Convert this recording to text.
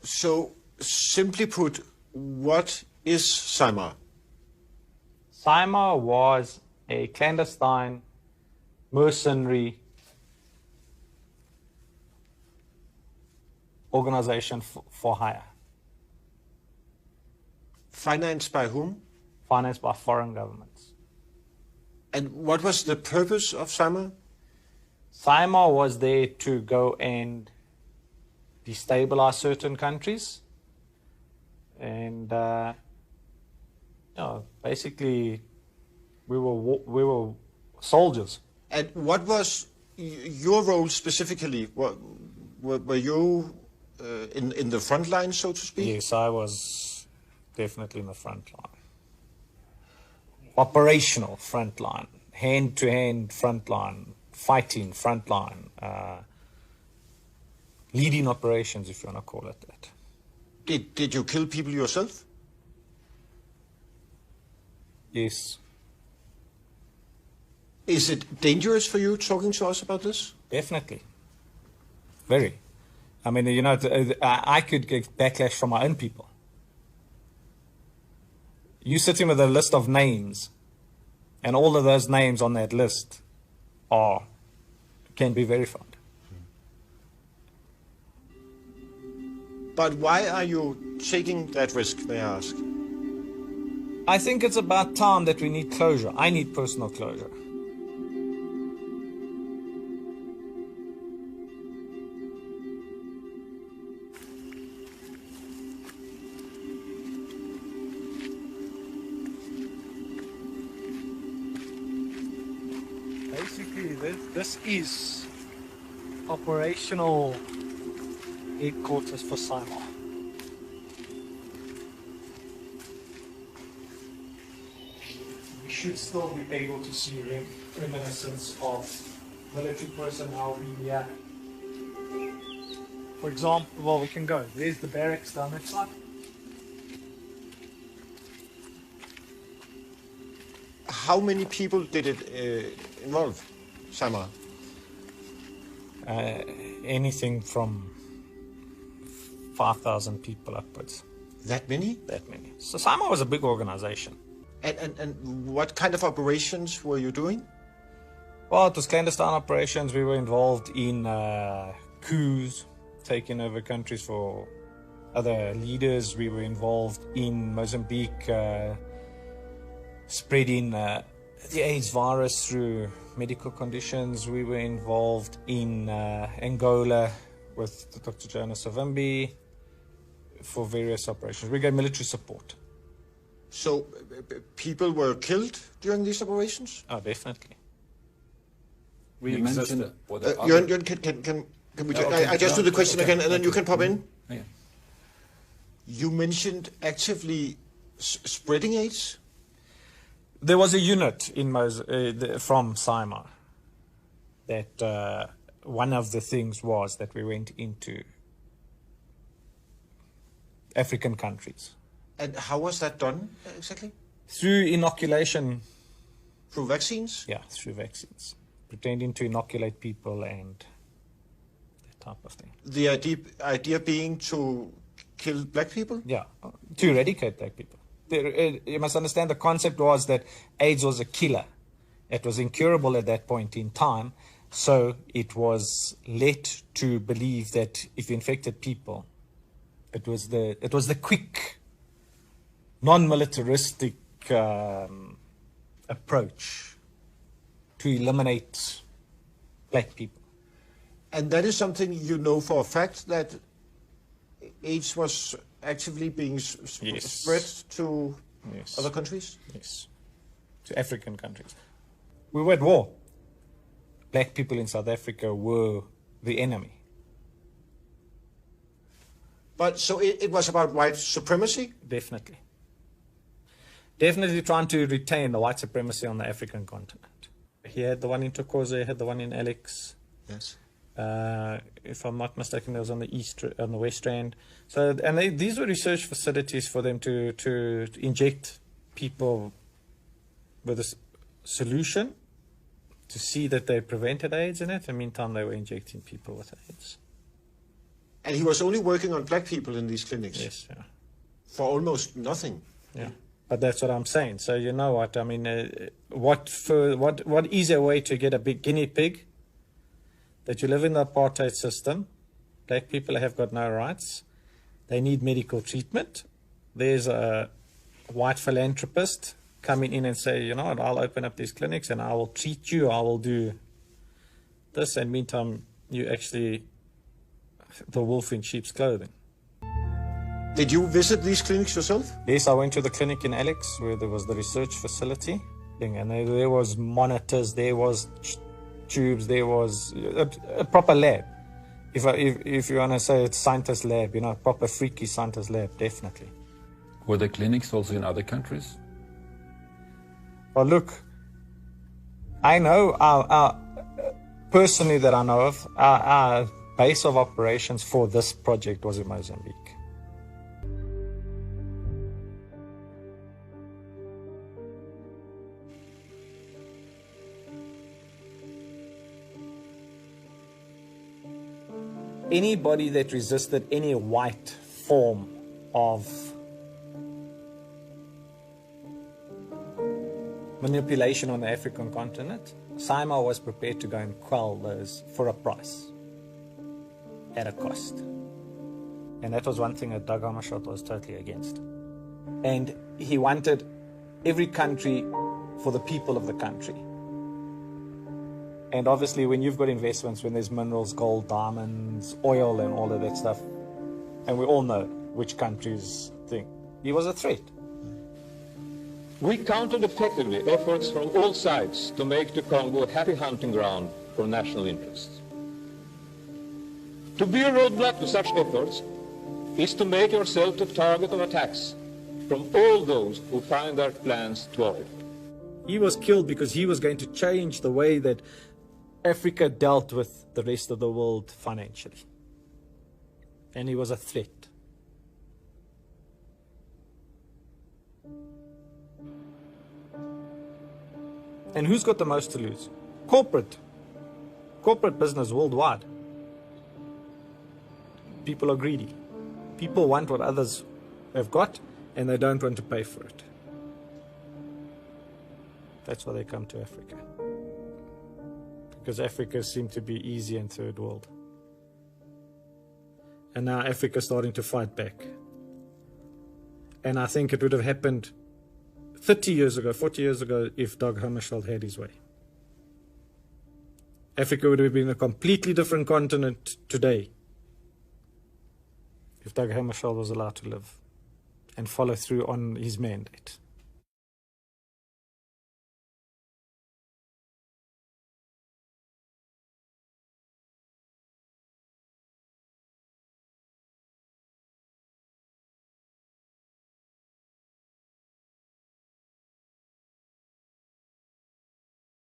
So, simply put, what is SAIMR? SAIMR was a clandestine, mercenary organization for hire. Financed by whom? Financed by foreign governments. And what was the purpose of SAIMR? SAIMR was there to go and destabilize certain countries. And basically, we were soldiers. And what was your role specifically? Were you in the front line, so to speak? Yes, I was definitely in the front line. Operational front line, hand-to-hand front line, fighting front line, leading operations, if you want to call it that. Did you kill people yourself? Yes. Is it dangerous for you talking to us about this? Definitely. Very. I mean, I could get backlash from my own people. You sitting with a list of names, and all of those names on that list can be verified. But why are you taking that risk, may I ask? I think it's about time that we need closure. I need personal closure. Basically, this is operational headquarters for SAIMR. We should still be able to see reminiscence of military personnel being here. For example, well, we can go. There's the barracks down that side. How many people did it involve, SAIMR? Anything from 5,000 people upwards. That many? That many. So SAIMR was a big organization. And what kind of operations were you doing? Well, it was clandestine operations. We were involved in coups, taking over countries for other leaders. We were involved in Mozambique, spreading the AIDS virus through medical conditions. We were involved in Angola with Dr. Jonas Savimbi for various operations. We gave military support. So people were killed during these operations? Oh, definitely. You mentioned Jørgen, can we I just do the question again, and then you can pop in. Yeah. You mentioned actively spreading AIDS? There was a unit in from SAIMR that one of the things was that we went into African countries. And how was that done exactly? Through inoculation. Through vaccines? Yeah, through vaccines. Pretending to inoculate people and that type of thing. The idea being to kill black people? Yeah, to eradicate black people. You must understand the concept was that AIDS was a killer. It was incurable at that point in time. So it was led to believe that if you infected people, it was the quick, non-militaristic approach to eliminate black people. And that is something you know for a fact, that AIDS was actively being spread to other countries? Yes, to African countries. We were at war. Black people in South Africa were the enemy. But so it was about white supremacy? Definitely. Definitely trying to retain the white supremacy on the African continent. He had the one in Thokoza, he had the one in Alex. Yes. If I'm not mistaken, it was on the West Rand. So, and these were research facilities for them to inject people with a solution to see that they prevented AIDS in it. In the meantime, they were injecting people with AIDS. And he was only working on black people in these clinics? Yes, yeah. For almost nothing? Yeah, but that's what I'm saying. So you know what, I mean, what easier way to get a big guinea pig that you live in the apartheid system, black people have got no rights, they need medical treatment, there's a white philanthropist coming in and say, you know what, I'll open up these clinics and I will treat you, I will do this, and meantime you actually the wolf in sheep's clothing. Did you visit these clinics yourself? Yes, I went to the clinic in Alex where there was the research facility, and there was monitors, there was tubes, there was a proper lab. If you want to say it's scientist lab, you know, proper freaky scientist lab, definitely. Were there clinics also in other countries? Well, look, I know personally that I know of, our base of operations for this project was in Mozambique. Anybody that resisted any white form of manipulation on the African continent, SAIMR was prepared to go and quell those for a price, at a cost. And that was one thing that Doug Hammarskjöld was totally against. And he wanted every country for the people of the country. And obviously when you've got investments, when there's minerals, gold, diamonds, oil and all of that stuff, and we all know which countries think, he was a threat. We countered effectively efforts from all sides to make the Congo a happy hunting ground for national interests. To be a roadblock to such efforts is to make yourself the target of attacks from all those who find their plans thwarted. He was killed because he was going to change the way that Africa dealt with the rest of the world financially. And he was a threat. And who's got the most to lose? Corporate business worldwide. People are greedy. People want what others have got and they don't want to pay for it. That's why they come to Africa. Because Africa seemed to be easy in third world. And now Africa's starting to fight back. And I think it would have happened 30 years ago, 40 years ago, if Doug Hammarskjöld had his way. Africa would have been a completely different continent today if Doug Hammarskjöld was allowed to live and follow through on his mandate.